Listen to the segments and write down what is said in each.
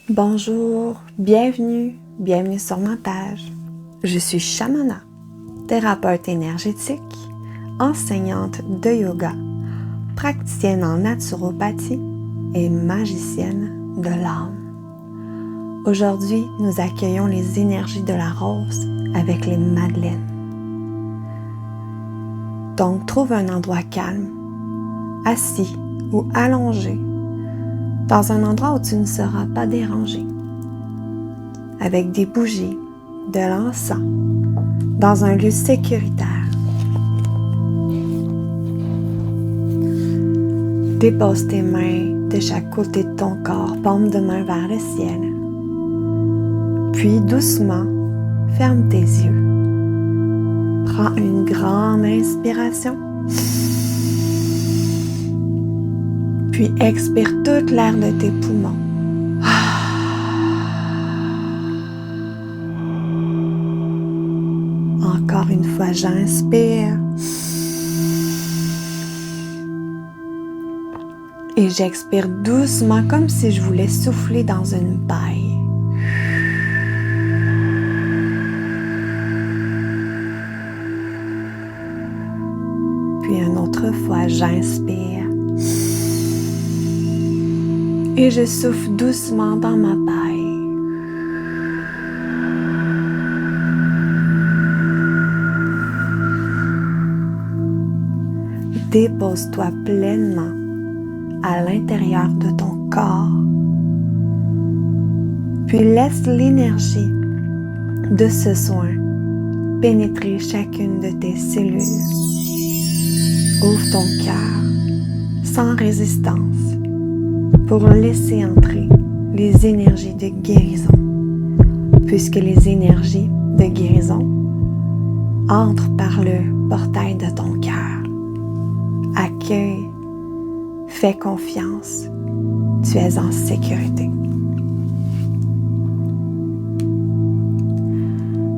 Bonjour, bienvenue sur ma page. Je suis Shamana, thérapeute énergétique, enseignante de yoga, praticienne en naturopathie et magicienne de l'âme. Aujourd'hui, nous accueillons les énergies de la rose avec les madeleines. Donc, trouve un endroit calme, assis ou allongé, dans un endroit où tu ne seras pas dérangé, avec des bougies, de l'encens, dans un lieu sécuritaire. Dépose tes mains de chaque côté de ton corps, paume de main vers le ciel. Puis doucement, ferme tes yeux. Prends une grande inspiration. Puis expire toute l'air de tes poumons. Encore une fois, j'inspire. Et j'expire doucement comme si je voulais souffler dans une paille. Puis une autre fois, j'inspire. Et je souffle doucement dans ma paille. Dépose-toi pleinement à l'intérieur de ton corps. Puis laisse l'énergie de ce soin pénétrer chacune de tes cellules. Ouvre ton cœur sans résistance pour laisser entrer les énergies de guérison, puisque les énergies de guérison entrent par le portail de ton cœur. Accueille, fais confiance, tu es en sécurité.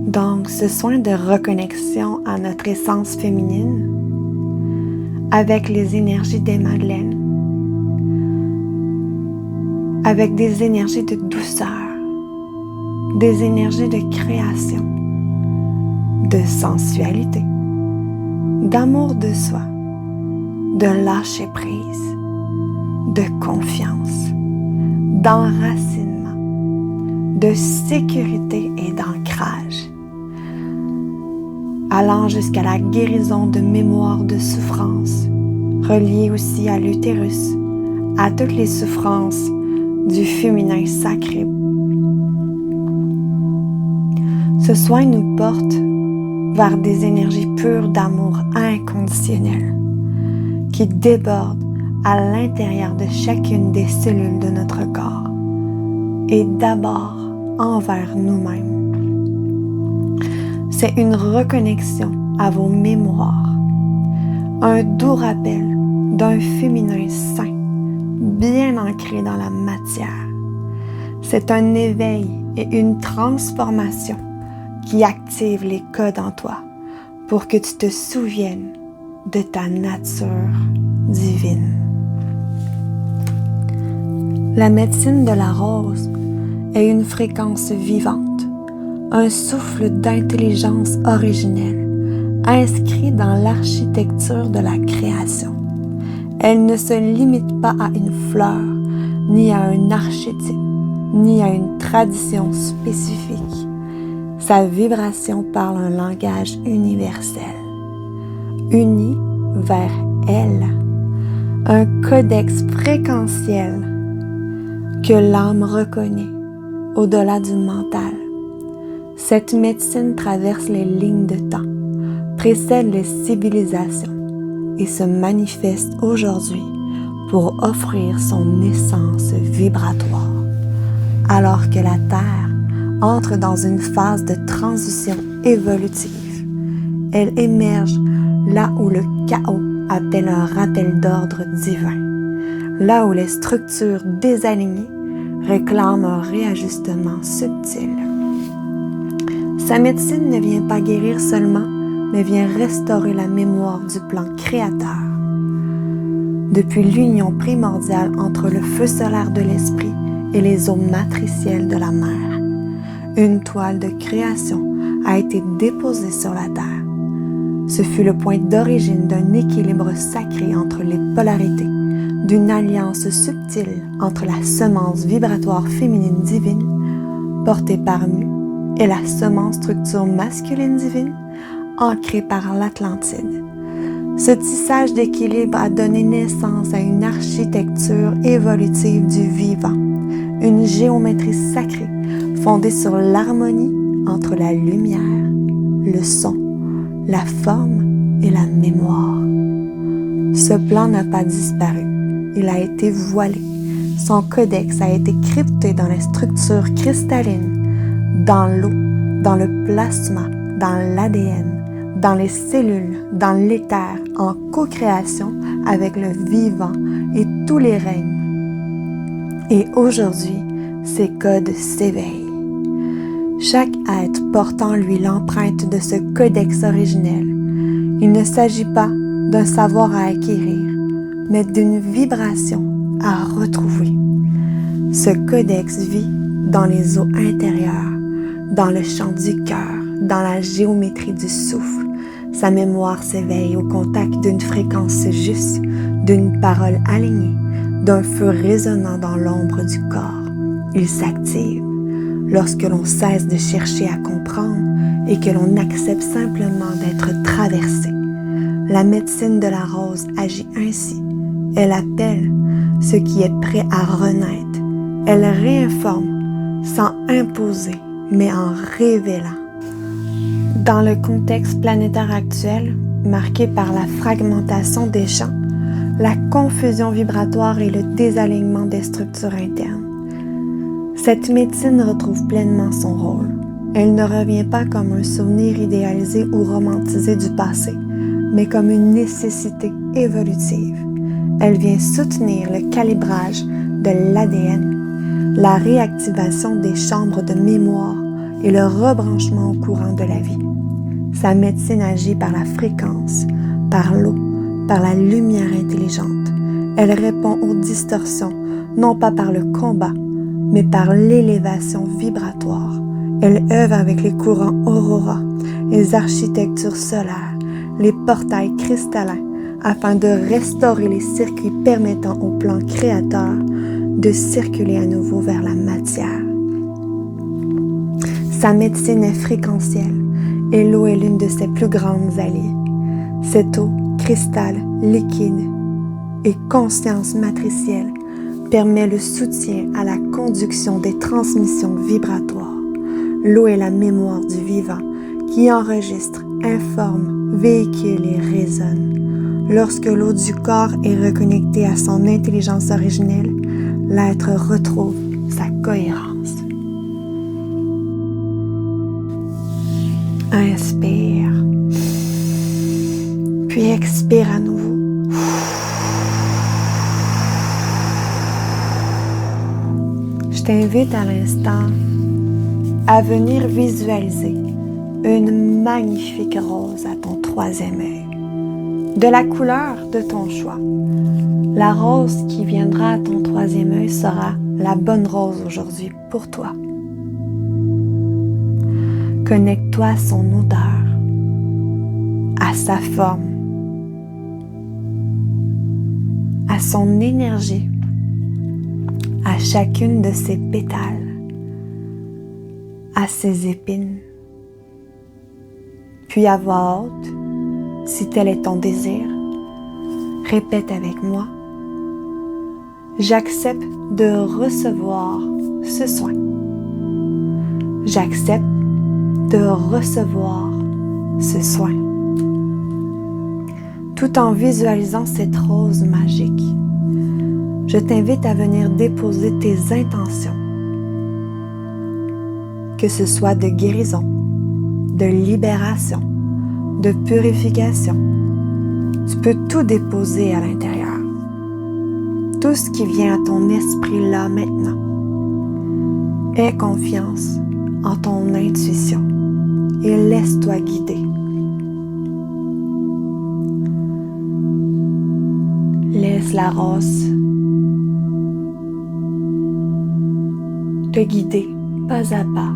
Donc, ce soin de reconnexion à notre essence féminine, avec les énergies des madeleines, avec des énergies de douceur, des énergies de création, de sensualité, d'amour de soi, de lâcher prise, de confiance, d'enracinement, de sécurité et d'ancrage, allant jusqu'à la guérison de mémoires de souffrance, reliées aussi à l'utérus, à toutes les souffrances du féminin sacré. Ce soin nous porte vers des énergies pures d'amour inconditionnel qui débordent à l'intérieur de chacune des cellules de notre corps et d'abord envers nous-mêmes. C'est une reconnexion à vos mémoires, un doux rappel d'un féminin sain, bien ancré dans la matière. C'est un éveil et une transformation qui active les codes en toi pour que tu te souviennes de ta nature divine. La médecine de la rose est une fréquence vivante, un souffle d'intelligence originelle inscrit dans l'architecture de la création. Elle ne se limite pas à une fleur, ni à un archétype, ni à une tradition spécifique. Sa vibration parle un langage universel, uni vers elle, un codex fréquentiel que l'âme reconnaît au-delà du mental. Cette médecine traverse les lignes de temps, précède les civilisations et se manifeste aujourd'hui pour offrir son essence vibratoire. Alors que la Terre entre dans une phase de transition évolutive, elle émerge là où le chaos appelle un rappel d'ordre divin, là où les structures désalignées réclament un réajustement subtil. Sa médecine ne vient pas guérir seulement, mais vient restaurer la mémoire du plan créateur. Depuis l'union primordiale entre le feu solaire de l'esprit et les eaux matricielles de la mer. Une toile de création a été déposée sur la terre. Ce fut le point d'origine d'un équilibre sacré entre les polarités, d'une alliance subtile entre la semence vibratoire féminine divine, portée par Mu, et la semence structure masculine divine, ancrée par l'Atlantide. Ce tissage d'équilibre a donné naissance à une architecture évolutive du vivant, une géométrie sacrée fondée sur l'harmonie entre la lumière, le son, la forme et la mémoire. Ce plan n'a pas disparu, il a été voilé. Son codex a été crypté dans les structures cristallines, dans l'eau, dans le plasma, dans l'ADN, dans les cellules, dans l'éther, en co-création avec le vivant et tous les règnes. Et aujourd'hui, ces codes s'éveillent. Chaque être porte en lui l'empreinte de ce codex originel. Il ne s'agit pas d'un savoir à acquérir, mais d'une vibration à retrouver. Ce codex vit dans les eaux intérieures, dans le chant du cœur, dans la géométrie du souffle. Sa mémoire s'éveille au contact d'une fréquence juste, d'une parole alignée, d'un feu résonnant dans l'ombre du corps. Il s'active lorsque l'on cesse de chercher à comprendre et que l'on accepte simplement d'être traversé. La médecine de la rose agit ainsi. Elle appelle ce qui est prêt à renaître. Elle réinforme sans imposer, mais en révélant. Dans le contexte planétaire actuel, marqué par la fragmentation des champs, la confusion vibratoire et le désalignement des structures internes, cette médecine retrouve pleinement son rôle. Elle ne revient pas comme un souvenir idéalisé ou romantisé du passé, mais comme une nécessité évolutive. Elle vient soutenir le calibrage de l'ADN, la réactivation des chambres de mémoire et le rebranchement au courant de la vie. Sa médecine agit par la fréquence, par l'eau, par la lumière intelligente. Elle répond aux distorsions, non pas par le combat, mais par l'élévation vibratoire. Elle œuvre avec les courants aurora, les architectures solaires, les portails cristallins, afin de restaurer les circuits permettant au plan créateur de circuler à nouveau vers la matière. Sa médecine est fréquentielle et l'eau est l'une de ses plus grandes alliées. Cette eau, cristal, liquide et conscience matricielle permet le soutien à la conduction des transmissions vibratoires. L'eau est la mémoire du vivant qui enregistre, informe, véhicule et résonne. Lorsque l'eau du corps est reconnectée à son intelligence originelle, l'être retrouve sa cohérence. Inspire, puis expire à nouveau. Je t'invite à l'instant à venir visualiser une magnifique rose à ton troisième œil, de la couleur de ton choix. La rose qui viendra à ton troisième œil sera la bonne rose aujourd'hui pour toi. Connecte-toi à son odeur, à sa forme, à son énergie, à chacune de ses pétales, à ses épines. Puis à voix haute, si tel est ton désir, répète avec moi: j'accepte de recevoir ce soin. J'accepte de recevoir ce soin. Tout en visualisant cette rose magique, je t'invite à venir déposer tes intentions, que ce soit de guérison, de libération, de purification. Tu peux tout déposer à l'intérieur. Tout ce qui vient à ton esprit là maintenant. Aie confiance en ton intuition et laisse-toi guider. Laisse la rose te guider pas à pas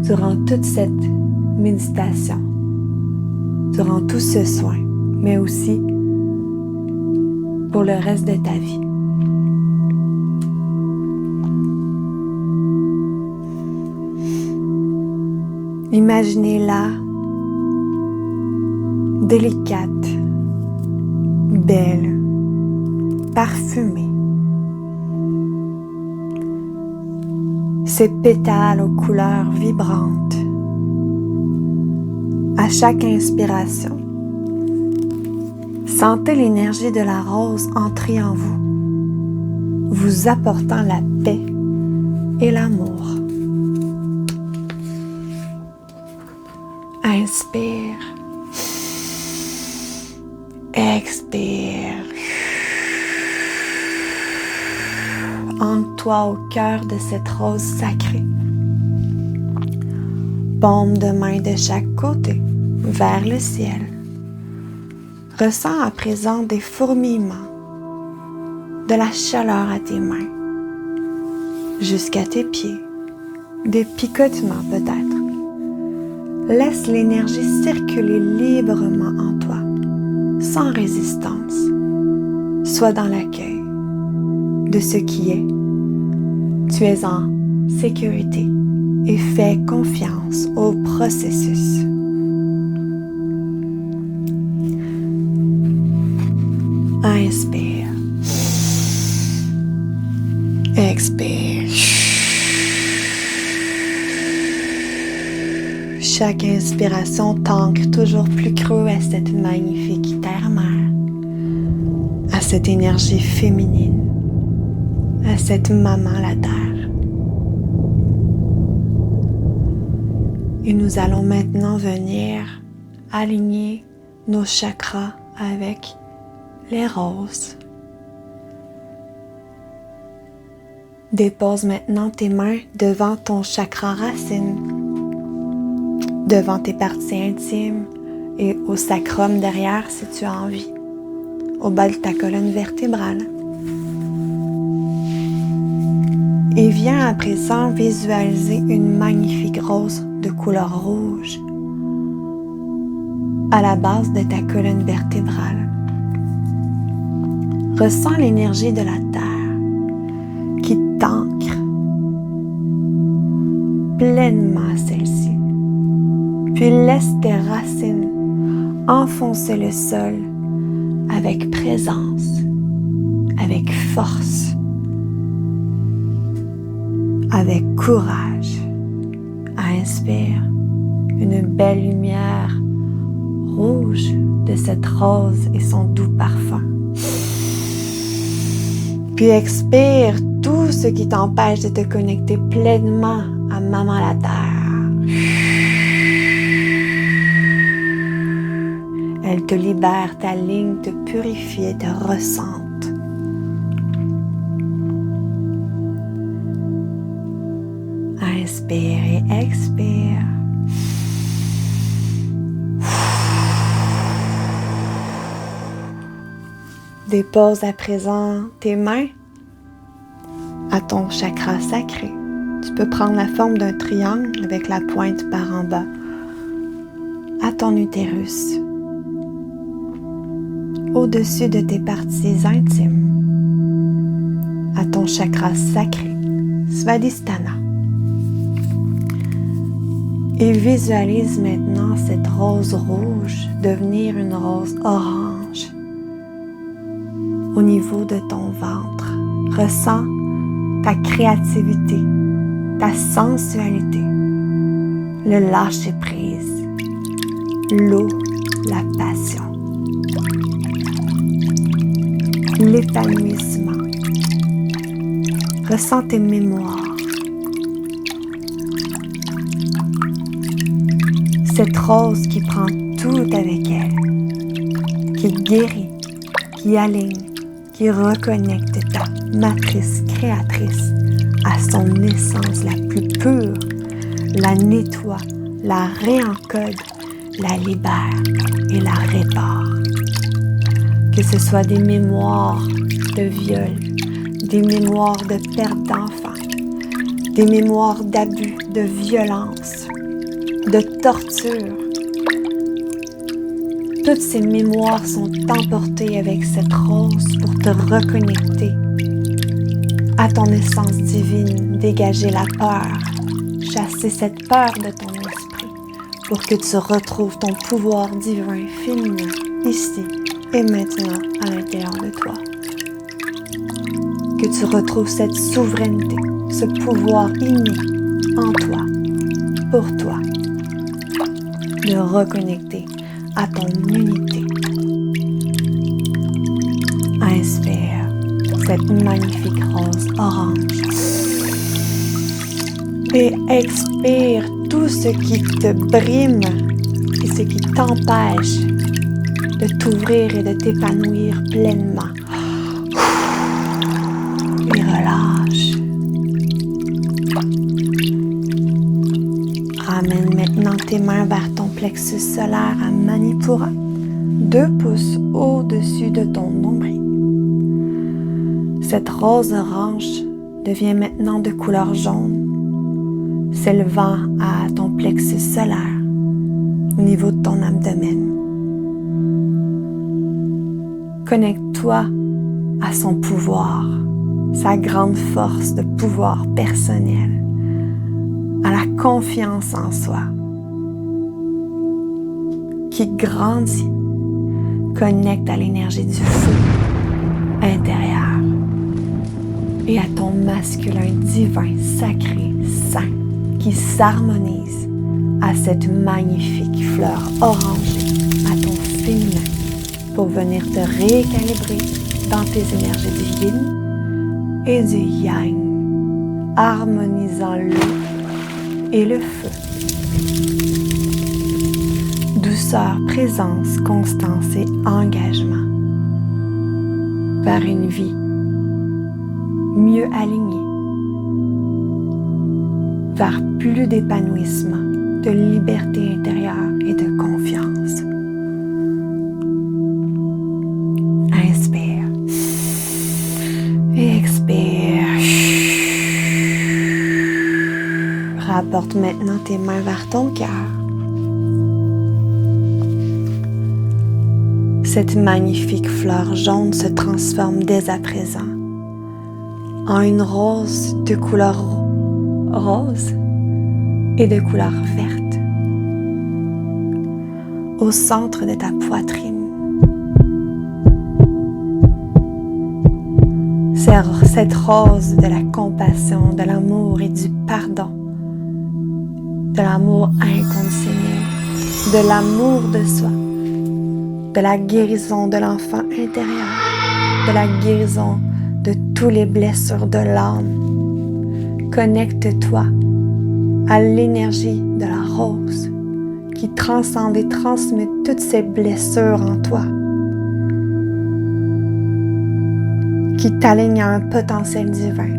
durant toute cette méditation, durant tout ce soin, mais aussi pour le reste de ta vie. Imaginez-la délicate, belle, parfumée. Ses pétales aux couleurs vibrantes. À chaque inspiration, sentez l'énergie de la rose entrer en vous, vous apportant la paix et l'amour. Inspire, expire. Ancre-toi au cœur de cette rose sacrée. Paume de main de chaque côté, vers le ciel. Ressens à présent des fourmillements, de la chaleur à tes mains, jusqu'à tes pieds, des picotements peut-être. Laisse l'énergie circuler librement en toi, sans résistance. Sois dans l'accueil de ce qui est. Tu es en sécurité et fais confiance au processus. Inspire. Expire. Chaque inspiration t'ancre toujours plus creux à cette magnifique terre-mère, à cette énergie féminine, à cette maman la terre. Et nous allons maintenant venir aligner nos chakras avec les roses. Dépose maintenant tes mains devant ton chakra racine, devant tes parties intimes et au sacrum derrière si tu as envie, au bas de ta colonne vertébrale. Et viens à présent visualiser une magnifique rose de couleur rouge à la base de ta colonne vertébrale. Ressens l'énergie de la terre qui t'ancre pleinement à celle-ci. Puis laisse tes racines enfoncer le sol avec présence, avec force, avec courage. Inspire une belle lumière rouge de cette rose et son doux parfum. Puis expire tout ce qui t'empêche de te connecter pleinement à Maman la Terre. Elle te libère, t'aligne, te purifie et te ressente. Inspire et expire. Dépose à présent tes mains à ton chakra sacré. Tu peux prendre la forme d'un triangle avec la pointe par en bas à ton utérus, au-dessus de tes parties intimes, à ton chakra sacré, Svadhisthana. Et visualise maintenant cette rose rouge devenir une rose orange au niveau de ton ventre. Ressens ta créativité, ta sensualité, le lâcher-prise, l'eau, la passion, l'épanouissement. Ressens tes mémoires. Cette rose qui prend tout avec elle, qui guérit, qui aligne, qui reconnecte ta matrice créatrice à son essence la plus pure, la nettoie, la réencode, la libère et la répare. Que ce soit des mémoires de viol, des mémoires de perte d'enfants, des mémoires d'abus, de violence, de torture. Toutes ces mémoires sont emportées avec cette rose pour te reconnecter à ton essence divine, dégager la peur, chasser cette peur de ton esprit pour que tu retrouves ton pouvoir divin féminin ici et maintenant à l'intérieur de toi. Que tu retrouves cette souveraineté, ce pouvoir inné en toi, pour toi, de reconnecter à ton unité. Inspire cette magnifique rose orange et expire tout ce qui te brime et ce qui t'empêche de t'ouvrir et de t'épanouir pleinement. Et relâche. Ramène maintenant tes mains vers ton plexus solaire à Manipura, 2 pouces au-dessus de ton nombril. Cette rose orange devient maintenant de couleur jaune, s'élevant à ton plexus solaire, au niveau de ton abdomen. Connecte-toi à son pouvoir, sa grande force de pouvoir personnel, à la confiance en soi, qui grandit. Connecte à l'énergie du feu intérieur et à ton masculin divin, sacré, saint, qui s'harmonise à cette magnifique fleur orangée, à ton féminin, pour venir te rééquilibrer dans tes énergies du yin et du yang, harmonisant l'eau et le feu. Douceur, présence, constance et engagement vers une vie mieux alignée, vers plus d'épanouissement, de liberté intérieure et de confiance. Inspire et expire. Rapporte maintenant tes mains vers ton cœur. Cette magnifique fleur jaune se transforme dès à présent en une rose de couleur rose et de couleur verte au centre de ta poitrine. Cette rose de la compassion, de l'amour et du pardon, de l'amour inconditionnel, de l'amour de soi, de la guérison de l'enfant intérieur, de la guérison de toutes les blessures de l'âme. Connecte-toi à l'énergie de la rose qui transcende et transmet toutes ces blessures en toi, qui t'aligne à un potentiel divin,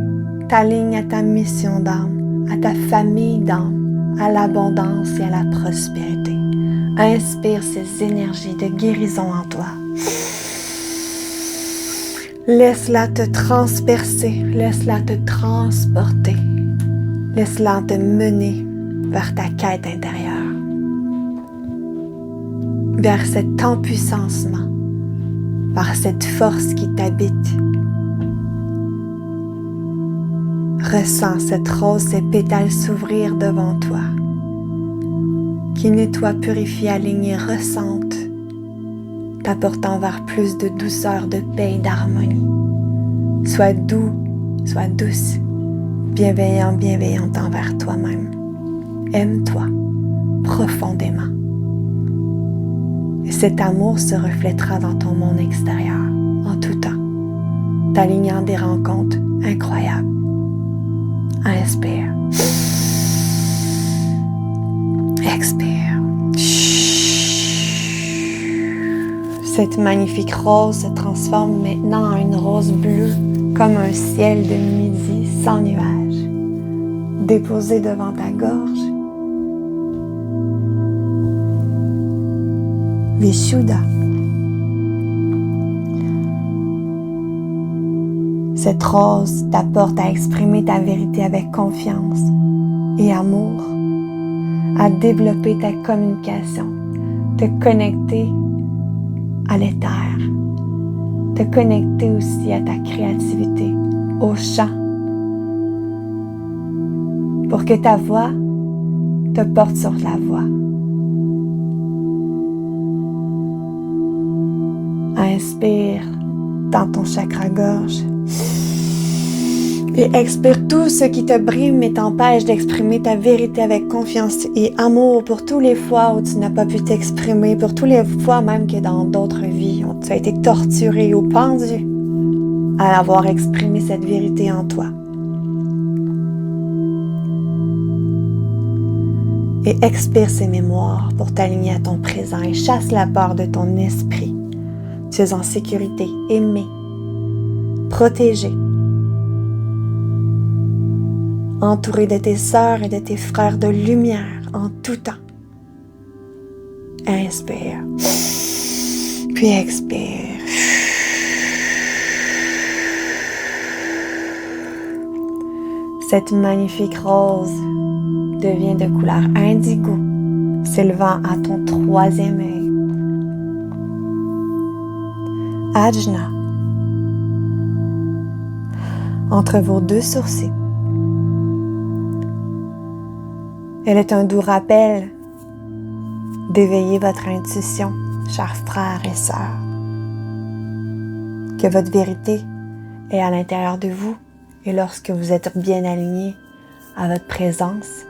t'aligne à ta mission d'âme, à ta famille d'âme, à l'abondance et à la prospérité. Inspire ces énergies de guérison en toi. Laisse-la te transpercer, laisse-la te transporter, laisse-la te mener vers ta quête intérieure, vers cet empuissancement, vers cette force qui t'habite. Ressens cette rose, ces pétales s'ouvrir devant toi, qui nettoie, purifie, aligne et ressente, t'apportant vers plus de douceur, de paix et d'harmonie. Sois doux, sois douce, bienveillant, bienveillante envers toi-même. Aime-toi profondément. Et cet amour se reflètera dans ton monde extérieur, en tout temps, t'alignant des rencontres incroyables. Inspire. Expire. Cette magnifique rose se transforme maintenant en une rose bleue, comme un ciel de midi sans nuages, déposée devant ta gorge. Vishuddha. Cette rose t'apporte à exprimer ta vérité avec confiance et amour, à développer ta communication, te connecter à l'éther, te connecter aussi à ta créativité, au chant, pour que ta voix te porte sur la voie. Inspire dans ton chakra-gorge et expire tout ce qui te brime et t'empêche d'exprimer ta vérité avec confiance et amour pour toutes les fois où tu n'as pas pu t'exprimer, pour toutes les fois même que dans d'autres vies, où tu as été torturé ou pendu à avoir exprimé cette vérité en toi. Et expire ces mémoires pour t'aligner à ton présent et chasse la peur de ton esprit. Tu es en sécurité, aimé, protégé, entouré de tes sœurs et de tes frères de lumière en tout temps. Inspire, puis expire. Cette magnifique rose devient de couleur indigo, s'élevant à ton troisième œil. Ajna, entre vos deux sourcils. Elle est un doux rappel d'éveiller votre intuition, chers frères et sœurs. Que votre vérité est à l'intérieur de vous et lorsque vous êtes bien aligné à votre présence,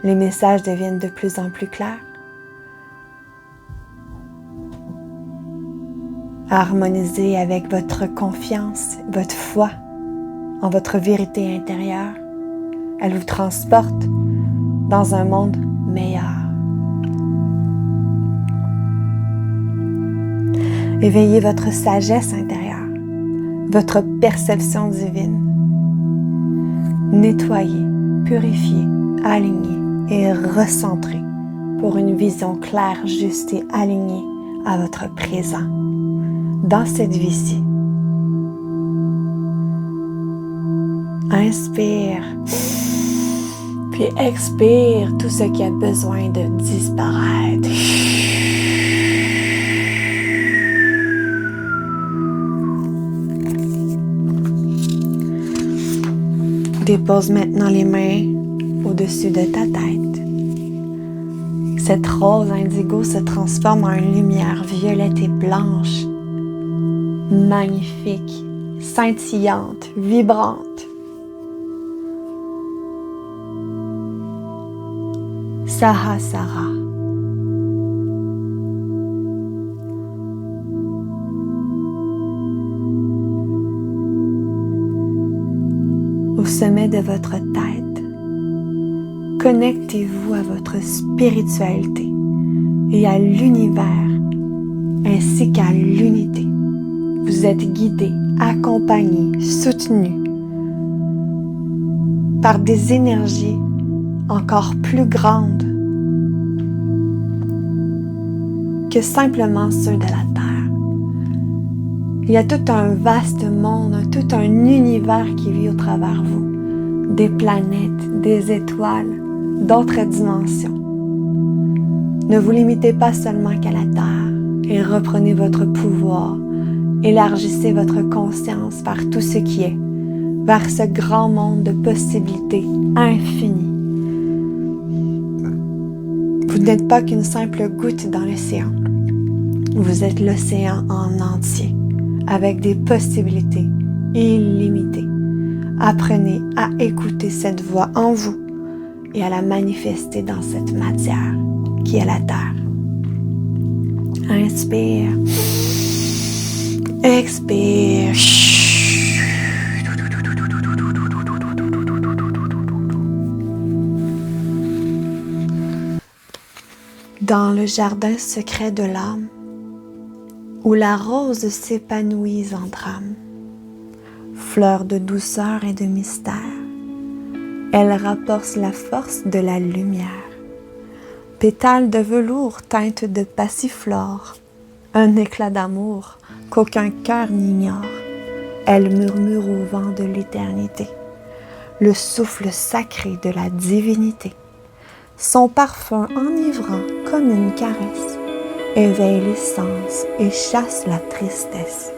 les messages deviennent de plus en plus clairs. Harmonisez avec votre confiance, votre foi en votre vérité intérieure. Elle vous transporte dans un monde meilleur. Éveillez votre sagesse intérieure, votre perception divine. Nettoyez, purifiez, alignez et recentrez pour une vision claire, juste et alignée à votre présent. Dans cette vie-ci, inspire, puis expire tout ce qui a besoin de disparaître. Dépose maintenant les mains au-dessus de ta tête. Cette rose indigo se transforme en une lumière violette et blanche, magnifique, scintillante, vibrante. Sahasrara. Au sommet de votre tête, connectez-vous à votre spiritualité et à l'univers ainsi qu'à l'unité. Vous êtes guidé, accompagné, soutenu par des énergies encore plus grandes que simplement ceux de la Terre. Il y a tout un vaste monde, tout un univers qui vit au travers vous, des planètes, des étoiles, d'autres dimensions. Ne vous limitez pas seulement qu'à la Terre et reprenez votre pouvoir. Élargissez votre conscience vers tout ce qui est, vers ce grand monde de possibilités infinies. Vous n'êtes pas qu'une simple goutte dans l'océan. Vous êtes l'océan en entier, avec des possibilités illimitées. Apprenez à écouter cette voix en vous et à la manifester dans cette matière qui est la Terre. Inspire. Expire. Dans le jardin secret de l'âme, où la rose s'épanouit en drame, fleur de douceur et de mystère, elle rapporte la force de la lumière. Pétale de velours teinte de passiflore, un éclat d'amour qu'aucun cœur n'ignore. Elle murmure au vent de l'éternité, le souffle sacré de la divinité. Son parfum enivrant comme une caresse éveille les sens et chasse la tristesse.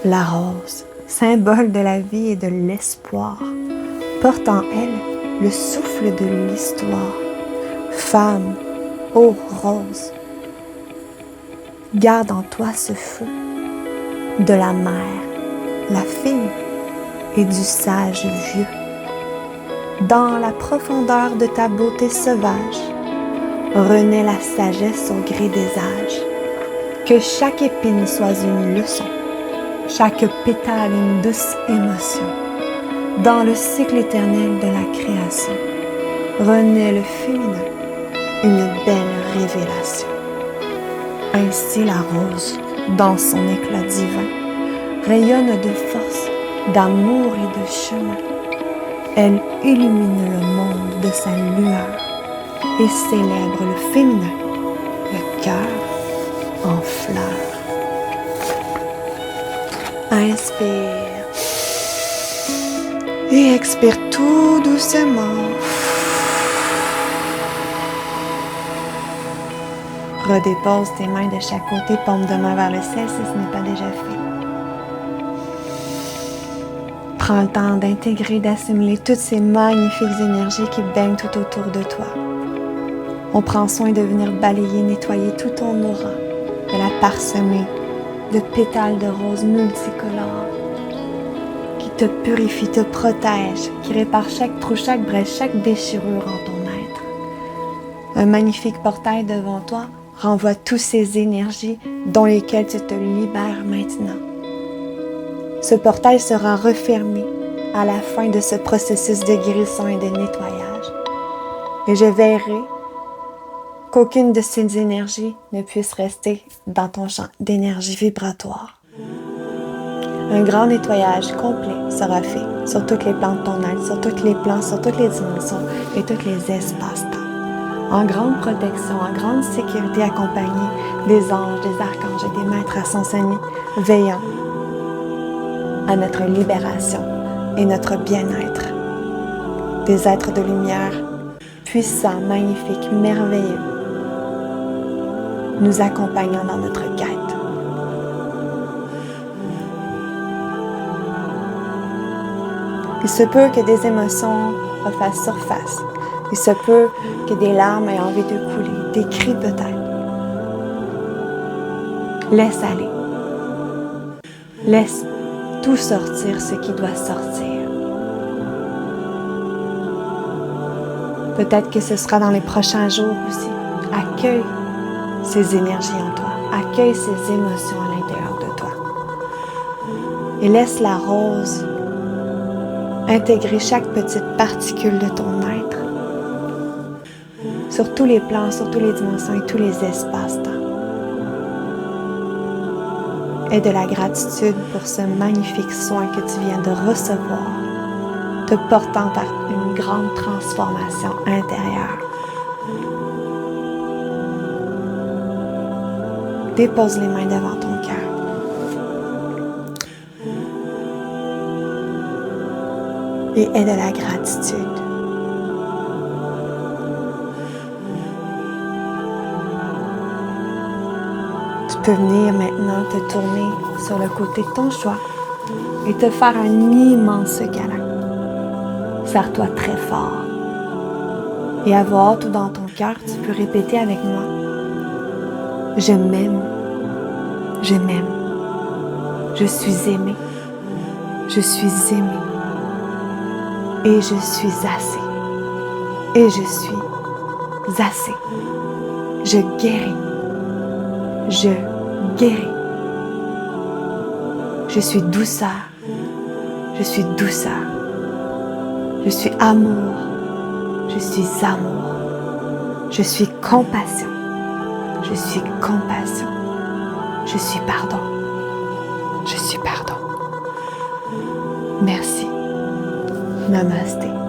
La rose, symbole de la vie et de l'espoir, porte en elle le souffle de l'histoire. Femme, ô rose, garde en toi ce feu de la mère, la fille et du sage vieux. Dans la profondeur de ta beauté sauvage, renaît la sagesse au gré des âges. Que chaque épine soit une leçon, chaque pétale une douce émotion. Dans le cycle éternel de la création, renaît le féminin, une belle révélation. Ainsi la rose, dans son éclat divin, rayonne de force, d'amour et de chemin. Elle illumine le monde de sa lueur et célèbre le féminin, le cœur en fleurs. Inspire et expire tout doucement. Redépose tes mains de chaque côté, paume de main vers le ciel si ce n'est pas déjà fait. Prends le temps d'intégrer, d'assimiler toutes ces magnifiques énergies qui baignent tout autour de toi. On prend soin de venir balayer, nettoyer tout ton aura, de la parsemer de pétales de roses multicolores qui te purifient, te protègent, qui réparent chaque trou, chaque brèche, chaque déchirure en ton être. Un magnifique portail devant toi renvoie toutes ces énergies dont lesquelles tu te libères maintenant. Ce portail sera refermé à la fin de ce processus de guérison et de nettoyage. Et je veillerai qu'aucune de ces énergies ne puisse rester dans ton champ d'énergie vibratoire. Un grand nettoyage complet sera fait sur tous les plans de ton être, sur tous les plans, sur toutes les dimensions et tous les espaces-temps. En grande protection, en grande sécurité, accompagné des anges, des archanges et des maîtres ascensionnés, veillant à notre libération et notre bien-être. Des êtres de lumière puissants, magnifiques, merveilleux, nous accompagnant dans notre quête. Il se peut que des émotions refassent surface. Il se peut que des larmes aient envie de couler, des cris peut-être. Laisse aller. Laisse tout sortir ce qui doit sortir. Peut-être que ce sera dans les prochains jours aussi. Accueille ces énergies en toi. Accueille ces émotions à l'intérieur de toi. Et laisse la rose intégrer chaque petite particule de ton être. Sur tous les plans, sur toutes les dimensions et tous les espaces-temps. Et de la gratitude pour ce magnifique soin que tu viens de recevoir, te portant vers une grande transformation intérieure. Dépose les mains devant ton cœur. Et aie de la gratitude. Tu peux venir maintenant te tourner sur le côté de ton choix et te faire un immense câlin. Serre-toi très fort. Et à voix haute ou dans ton cœur, tu peux répéter avec moi. Je m'aime. Je m'aime. Je suis aimée. Je suis aimée. Et je suis assez. Et je suis assez. Je guéris. Je guéris. Je suis douceur. Je suis douceur. Je suis amour. Je suis amour. Je suis compassion. Je suis compassion. Je suis pardon. Je suis pardon. Merci. Namasté.